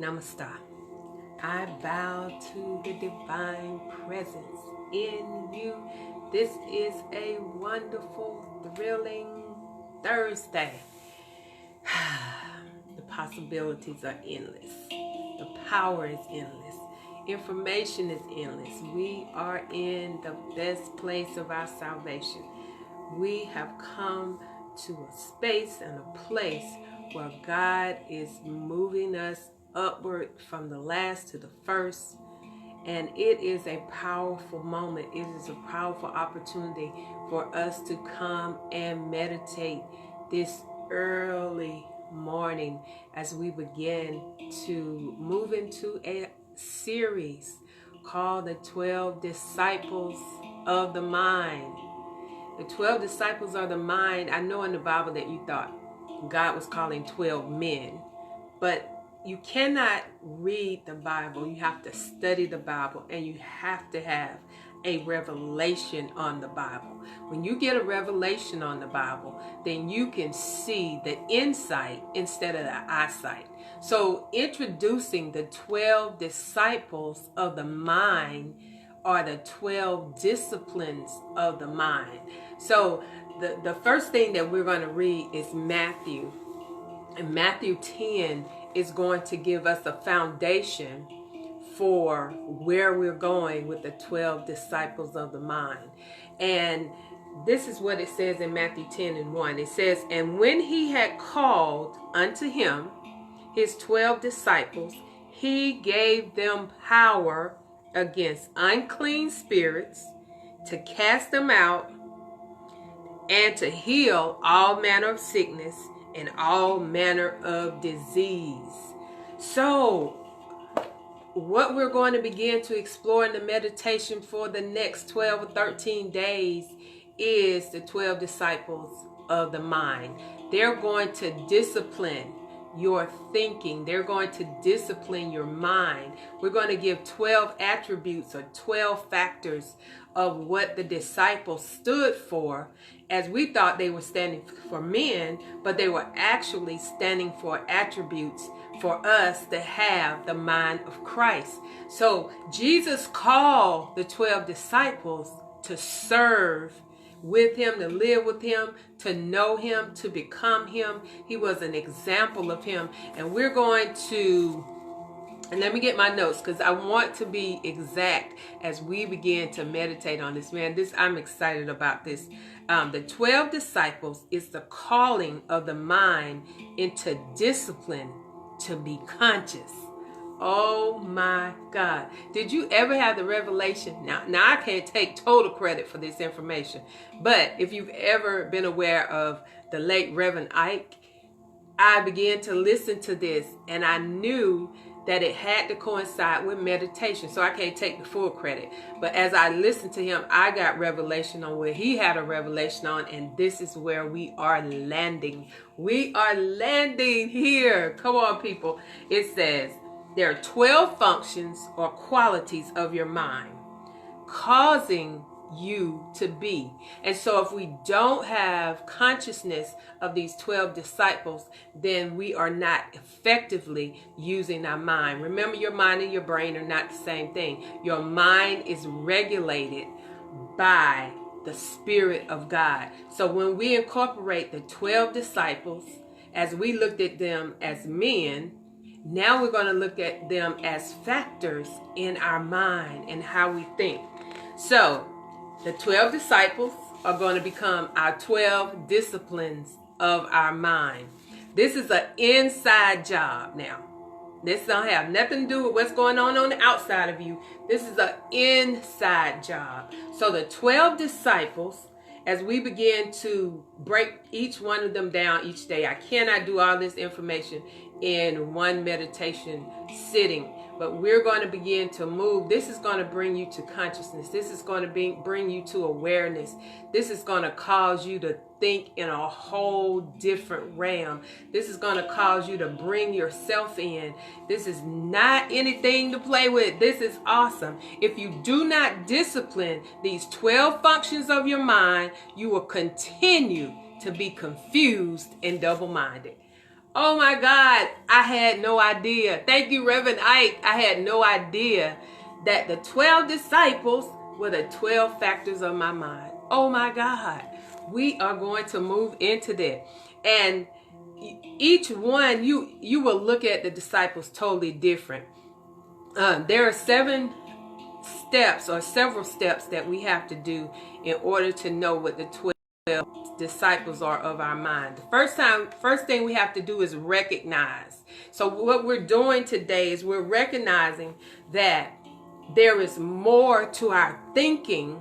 Namaste. I bow to the divine presence in you. This is a wonderful, thrilling Thursday. The possibilities are endless. The power is endless. Information is endless. We are in the best place of our salvation. We have come to a space and a place where God is moving us upward from the last to the first. And it is a powerful moment. It is a powerful opportunity for us to come and meditate this early morning as we begin to move into a series called the 12 Disciples of the Mind. The 12 disciples of the mind. I know in the Bible that you thought God was calling 12 men, but you cannot read the Bible. You have to study the Bible, and you have to have a revelation on the Bible. When you get a revelation on the Bible, then you can see the insight instead of the eyesight. So introducing the 12 disciples of the mind are the 12 disciplines of the mind. So the first thing that we're going to read is Matthew. And Matthew 10 is going to give us a foundation for where we're going with the 12 disciples of the mind. And this is what it says in Matthew 10:1. It says, "And when he had called unto him his 12 disciples, he gave them power against unclean spirits, to cast them out, and to heal all manner of sickness and all manner of disease." So, what we're going to begin to explore in the meditation for the next 12 or 13 days is the 12 disciples of the mind. They're going to discipline your thinking. They're going to discipline your mind. We're going to give 12 attributes or 12 factors of what the disciples stood for, as we thought they were standing for men, but they were actually standing for attributes for us to have the mind of Christ. So Jesus called the 12 disciples to serve with him, to live with him, to know him, to become him. He was an example of him. And we're going to, and let me get my notes because I want to be exact as we begin to meditate on this. Man, I'm excited about this. The 12 disciples is the calling of the mind into discipline to be conscious. Oh my God. Did you ever have the revelation? Now I can't take total credit for this information, but if you've ever been aware of the late Reverend Ike, I began to listen to this and I knew that it had to coincide with meditation. So I can't take the full credit. But as I listened to him, I got revelation on where he had a revelation on, and this is where we are landing. We are landing here. Come on, people. It says, there are 12 functions or qualities of your mind causing you to be. And so if we don't have consciousness of these 12 disciples, then we are not effectively using our mind. Remember, your mind and your brain are not the same thing. Your mind is regulated by the Spirit of God. So when we incorporate the 12 disciples, as we looked at them as men, now we're going to look at them as factors in our mind and how we think. So the 12 disciples are going to become our 12 disciplines of our mind. This is an inside job now. This don't have nothing to do with what's going on the outside of you. This is an inside job. So the 12 disciples, as we begin to break each one of them down each day, I cannot do all this information in one meditation sitting, but we're going to begin to move. This is going to bring you to consciousness. This is going to bring you to awareness. This is going to cause you to think in a whole different realm. This is going to cause you to bring yourself in. This is not anything to play with. This is awesome. If you do not discipline these 12 functions of your mind, you will continue to be confused and double-minded. Oh my God, I had no idea. Thank you, Reverend Ike. I had no idea that the 12 disciples were the 12 factors of my mind. Oh my God. We are going to move into that. And each one, you will look at the disciples totally different. There are 7 steps or several steps that we have to do in order to know what the 12 disciples are of our mind. The first thing we have to do is recognize. So what we're doing today is we're recognizing that there is more to our thinking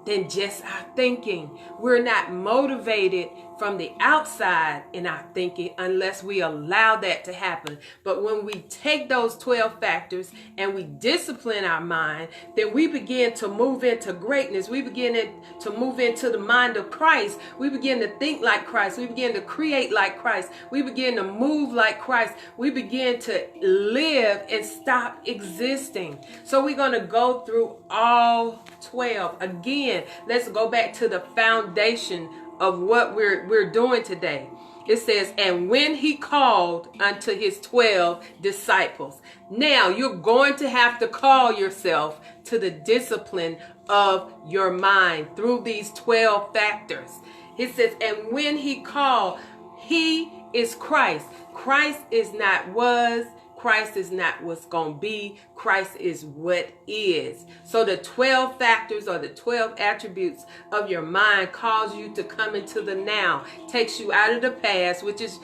than just our thinking. We're not motivated from the outside in our thinking unless we allow that to happen. But when we take those 12 factors and we discipline our mind, then we begin to move into greatness. We begin to move into the mind of Christ. We begin to think like Christ. We begin to create like Christ. We begin to move like Christ. We begin to live and stop existing. So we're going to go through all 12. Again, let's go back to the foundation of what we're doing today. It says, and when he called unto his 12 disciples. Now you're going to have to call yourself to the discipline of your mind through these 12 factors. It says, and when he called, he is Christ. Christ is not was. Christ is not what's going to be. Christ is what is. So the 12 factors or the 12 attributes of your mind cause you to come into the now. Takes you out of the past, which is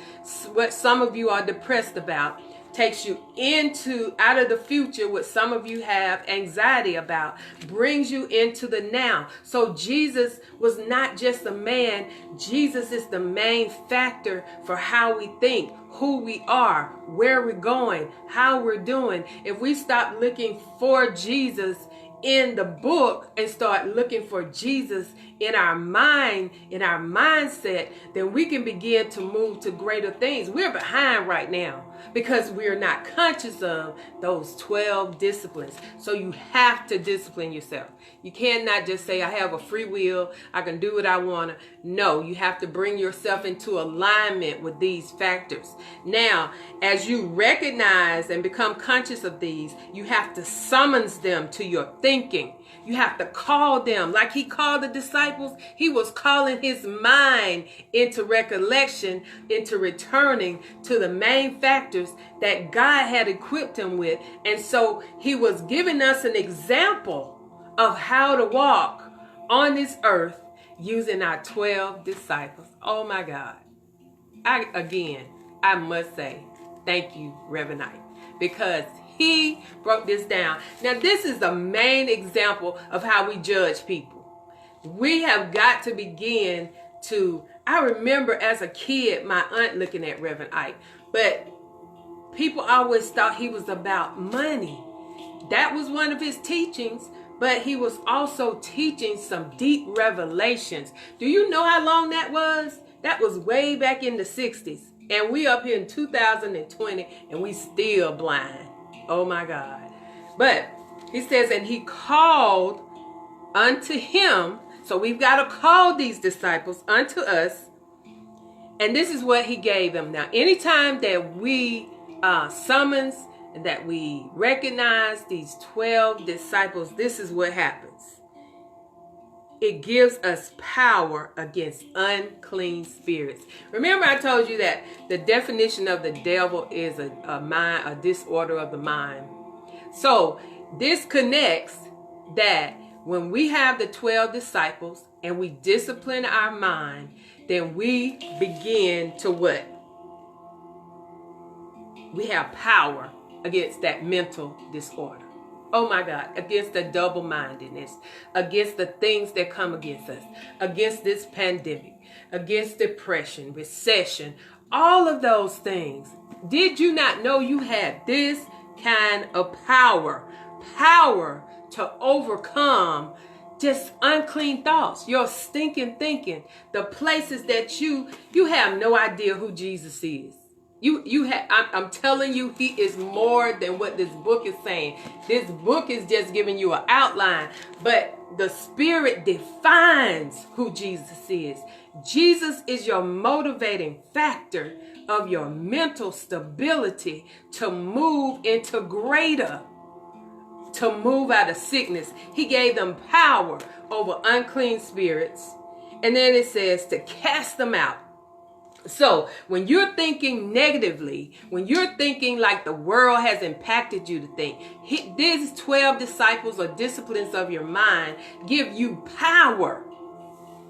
what some of you are depressed about. Takes you out of the future, what some of you have anxiety about. Brings you into the now. So Jesus was not just a man. Jesus is the main factor for how we think, who we are, where we're going, how we're doing. If we stop looking for Jesus in the book and start looking for Jesus in our mind, in our mindset, then we can begin to move to greater things. We're behind right now because we're not conscious of those 12 disciplines. So you have to discipline yourself. You cannot just say, I have a free will, I can do what I want to. No, you have to bring yourself into alignment with these factors. Now, as you recognize and become conscious of these, you have to summons them to your thinking. You have to call them like he called the disciples. He was calling his mind into recollection, into returning to the main factors that God had equipped him with. And so he was giving us an example of how to walk on this earth using our 12 disciples. Oh my God. I must say, thank you, Reverend Knight, because he broke this down. Now, this is the main example of how we judge people. We have got to begin to, I remember as a kid, my aunt looking at Reverend Ike, but people always thought he was about money. That was one of his teachings, but he was also teaching some deep revelations. Do you know how long that was? That was way back in the 60s. And we up here in 2020 and we still blind. Oh my God. But he says, and he called unto him. So we've got to call these disciples unto us. And this is what he gave them. Now, anytime that we summons and that we recognize these 12 disciples, this is what happens. It gives us power against unclean spirits. Remember, I told you that the definition of the devil is a disorder of the mind. So this connects that when we have the 12 disciples and we discipline our mind, then we begin to what? We have power against that mental disorder. Oh my God, against the double-mindedness, against the things that come against us, against this pandemic, against depression, recession, all of those things. Did you not know you had this kind of power to overcome just unclean thoughts, your stinking thinking, the places that you have no idea who Jesus is. I'm telling you, he is more than what this book is saying. This book is just giving you an outline, but the Spirit defines who Jesus is. Jesus is your motivating factor of your mental stability to move into greater, to move out of sickness. He gave them power over unclean spirits. And then it says to cast them out. So when you're thinking negatively, when you're thinking like the world has impacted you to think, these 12 disciples or disciplines of your mind give you power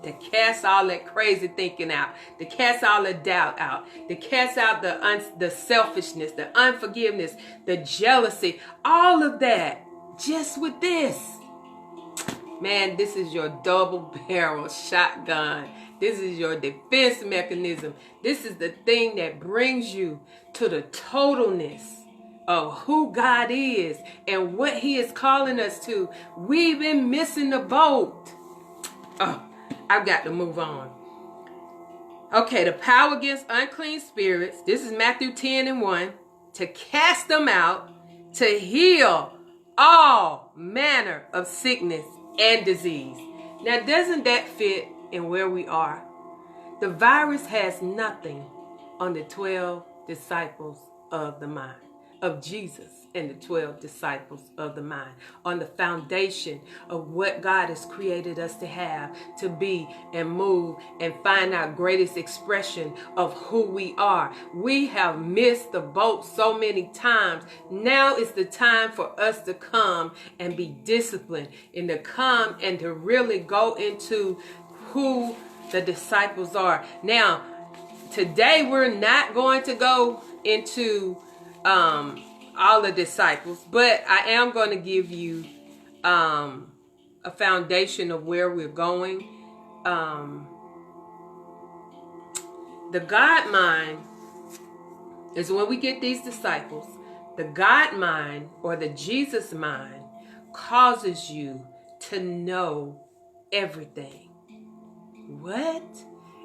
to cast all that crazy thinking out, to cast all the doubt out, to cast out the selfishness, the unforgiveness, the jealousy, all of that just with this. Man, this is your double barrel shotgun. This is your defense mechanism. This is the thing that brings you to the totalness of who God is and what he is calling us to. We've been missing the boat. Oh, I've got to move on. Okay, the power against unclean spirits. This is Matthew 10:1. To cast them out, to heal all manner of sickness and disease. Now, doesn't that fit in where we are? The virus has nothing on the 12 disciples of the mind, of Jesus and the 12 disciples of the mind, on the foundation of what God has created us to have, to be and move and find our greatest expression of who we are. We have missed the boat so many times. Now is the time for us to come and be disciplined and to come and to really go into who the disciples are. Now, today we're not going to go into all the disciples, but I am going to give you a foundation of where we're going. The God mind is when we get these disciples. The God mind or the Jesus mind causes you to know everything. What?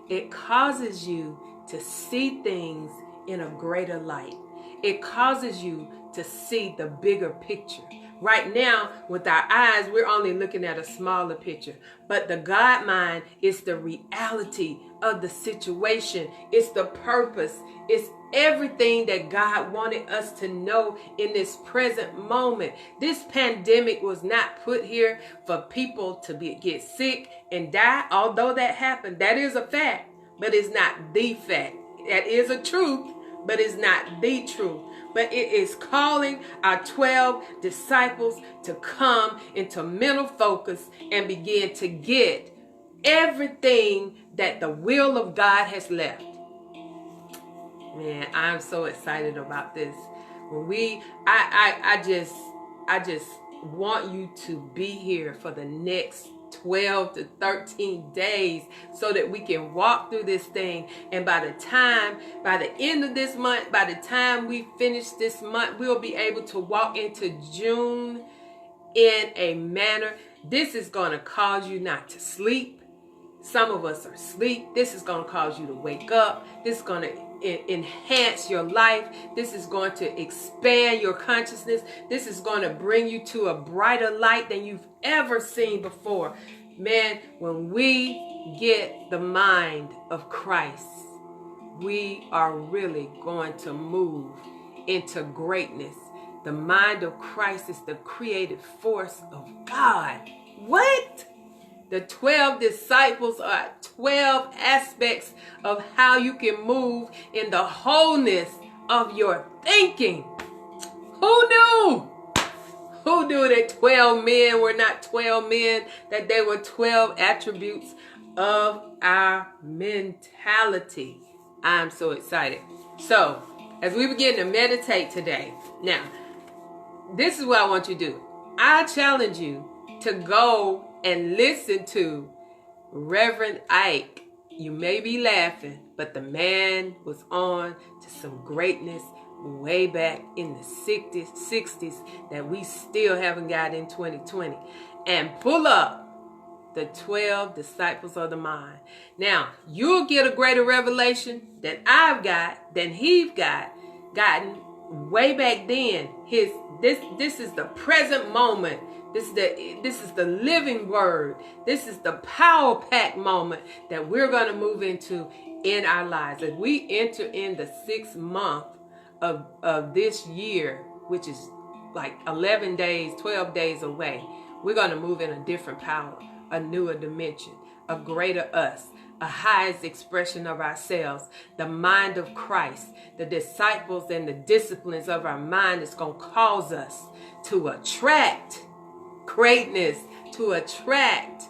It causes you to see things in a greater light. It causes you to see the bigger picture. Right now, with our eyes, we're only looking at a smaller picture. But the God mind is the reality of the situation. It's the purpose. It's everything that God wanted us to know in this present moment. This pandemic was not put here for people to get sick and die. Although that happened, that is a fact, but it's not the fact. That is a truth, but it's not the truth. But it is calling our 12 disciples to come into mental focus and begin to get everything that the will of God has left. Man, I'm so excited about this. When I just want you to be here for the next 12 to 13 days so that we can walk through this thing. And by the end of this month, by the time we finish this month, we'll be able to walk into June in a manner. This is going to cause you not to sleep. Some of us are asleep. This is going to cause you to wake up. This is going to enhance your life. This is going to expand your consciousness. This is going to bring you to a brighter light than you've ever seen before. Man, when we get the mind of Christ, we are really going to move into greatness. The mind of Christ is the creative force of God. What? The 12 disciples are 12 aspects of how you can move in the wholeness of your thinking. Who knew? Who knew that 12 men were not 12 men, that they were 12 attributes of our mentality? I'm so excited. So, as we begin to meditate today, now, this is what I want you to do. I challenge you to go and listen to Reverend Ike. You may be laughing, but the man was on to some greatness way back in the 60s that we still haven't got in 2020. And pull up the 12 disciples of the mind. Now, you'll get a greater revelation than I've got, than he's gotten way back then. This is the present moment. This is the living word. This is the power pack moment that we're going to move into in our lives. As we enter in the 6th month of this year, which is like 11 days, 12 days away, we're going to move in a different power, a newer dimension, a greater us, a highest expression of ourselves, the mind of Christ. The disciples and the disciplines of our mind is going to cause us to attract greatness, to attract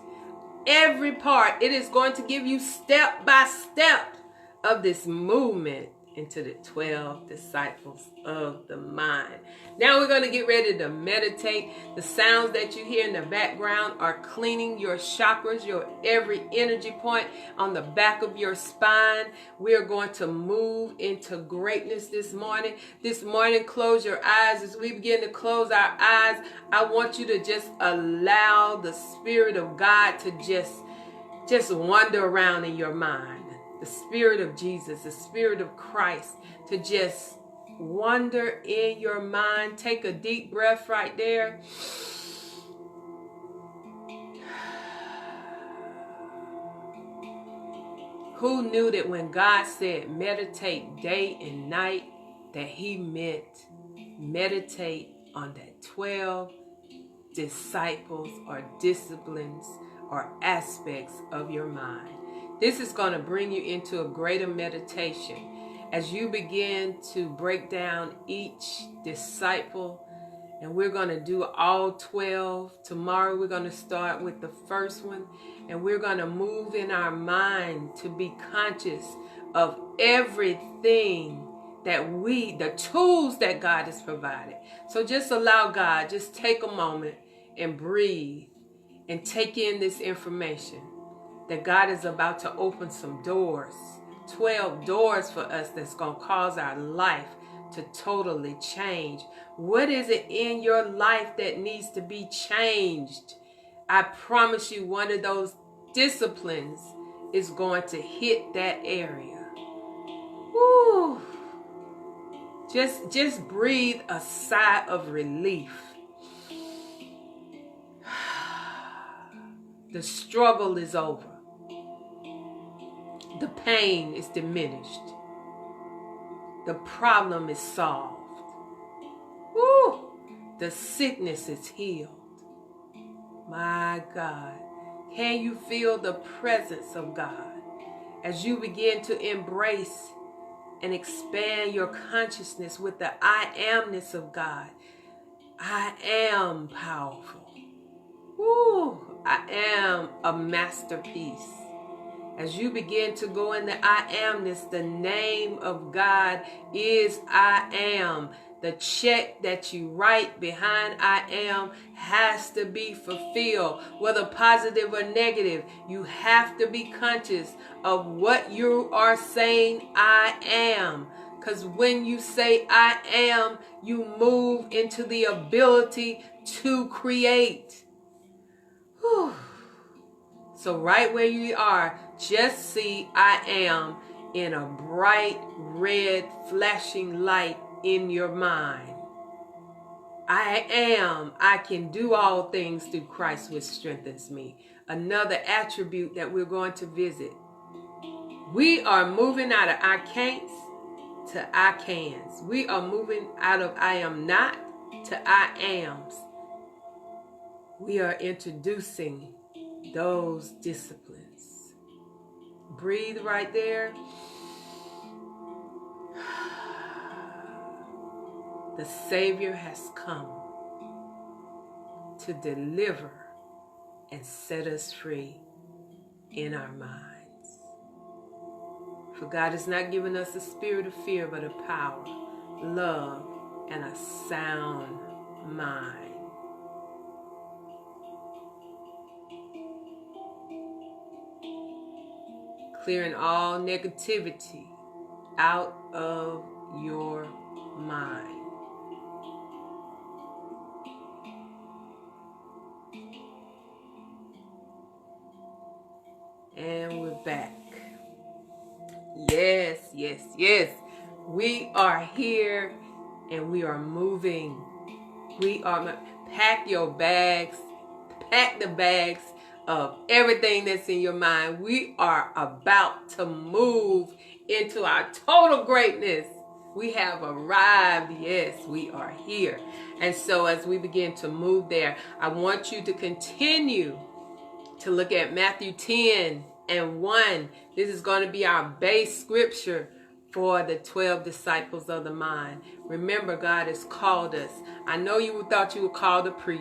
every part. It is going to give you step by step of this movement into the 12 disciples of the mind. Now we're going to get ready to meditate. The sounds that you hear in the background are cleaning your chakras, your every energy point on the back of your spine. We are going to move into greatness this morning. This morning, close your eyes. As we begin to close our eyes, I want you to just allow the Spirit of God to just wander around in your mind. The Spirit of Jesus, the Spirit of Christ, to just wander in your mind. Take a deep breath right there. Who knew that when God said meditate day and night, that he meant meditate on that 12 disciples or disciplines or aspects of your mind? This is going to bring you into a greater meditation as you begin to break down each disciple. And we're going to do all 12. Tomorrow we're going to start with the first one. And we're going to move in our mind to be conscious of everything that the tools that God has provided. So just allow God, just take a moment and breathe and take in this information. That God is about to open some doors, 12 doors for us that's going to cause our life to totally change. What is it in your life that needs to be changed? I promise you one of those disciplines is going to hit that area. Woo! Just breathe a sigh of relief. The struggle is over. The pain is diminished. The problem is solved. Woo! The sickness is healed. My God. Can you feel the presence of God as you begin to embrace and expand your consciousness with the I amness of God? I am powerful. Woo! I am a masterpiece. As you begin to go in the I amness, the name of God is I am. The check that you write behind I am has to be fulfilled, whether positive or negative. You have to be conscious of what you are saying I am. Because when you say I am, you move into the ability to create. Whew. So right where you are, just see I am in a bright red flashing light in your mind. I am. I can do all things through Christ which strengthens me. Another attribute that we're going to visit. We are moving out of I can'ts to I cans. We are moving out of I am not to I ams. We are introducing those disciplines. Breathe right there. The Savior has come to deliver and set us free in our minds. For God has not given us a spirit of fear, but of power, love, and a sound mind. Clearing all negativity out of your mind. yes, yes. We are here and we are moving. We are, pack your bags, pack the bags of everything that's in your mind. We are about to move into our total greatness. We have arrived. Yes, we are here. And so as we begin to move there, I want you to continue to look at Matthew 10:1. This is going to be our base scripture for the 12 disciples of the mind. Remember, God has called us. I know you thought you were called to preach.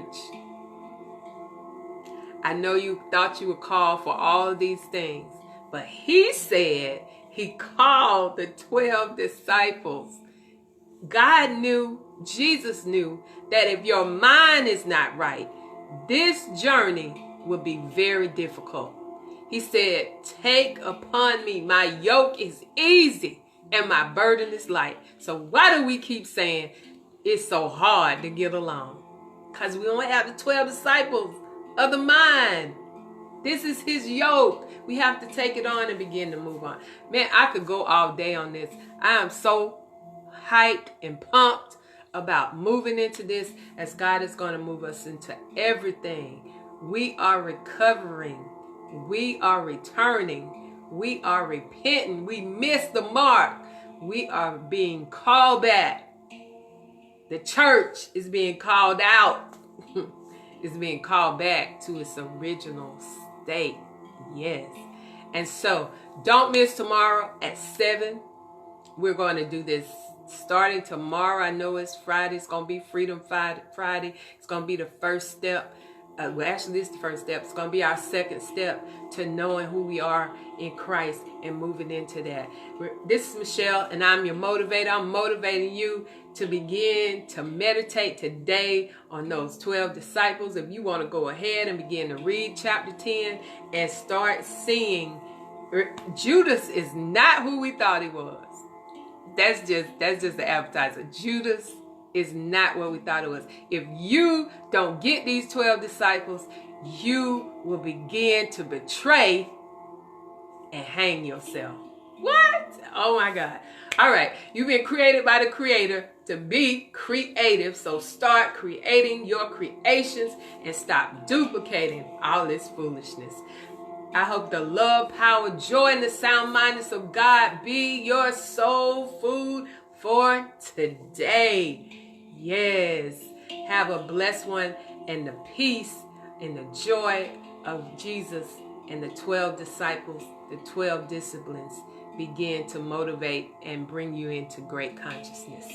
I know you thought you were called for all of these things. But he said he called the 12 disciples. God knew, Jesus knew, that if your mind is not right, this journey will be very difficult. He said, take upon me, my yoke is easy and my burden is light. So why do we keep saying it's so hard to get along? Because we only have the 12 disciples of the mind. This is his yoke. We have to take it on and begin to move on. Man, I could go all day on this. I am so hyped and pumped about moving into this, as God is going to move us into everything. We are recovering. We are returning. We are repenting. We missed the mark. We are being called back. The church is being called out. It's being called back to its original state. Yes. And so don't miss tomorrow at 7. We're going to do this starting tomorrow. I know it's Friday. It's going to be Freedom Friday. It's going to be the first step. Well, actually, this is the first step. It's going to be our second step to knowing who we are in Christ and moving into that. This is Michelle, and I'm your motivator. I'm motivating you to begin to meditate today on those 12 disciples. If you want to go ahead and begin to read chapter 10 and start seeing Judas is not who we thought he was. That's just the appetizer. Judas is not what we thought it was. If you don't get these 12 disciples, you will begin to betray and hang yourself. What? Oh my God. All right. You've been created by the Creator to be creative. So start creating your creations and stop duplicating all this foolishness. I hope the love, power, joy, and the sound mindedness of God be your soul food for today. Yes. Have a blessed one, and the peace and the joy of Jesus and the 12 disciples, the 12 disciplines begin to motivate and bring you into great consciousness.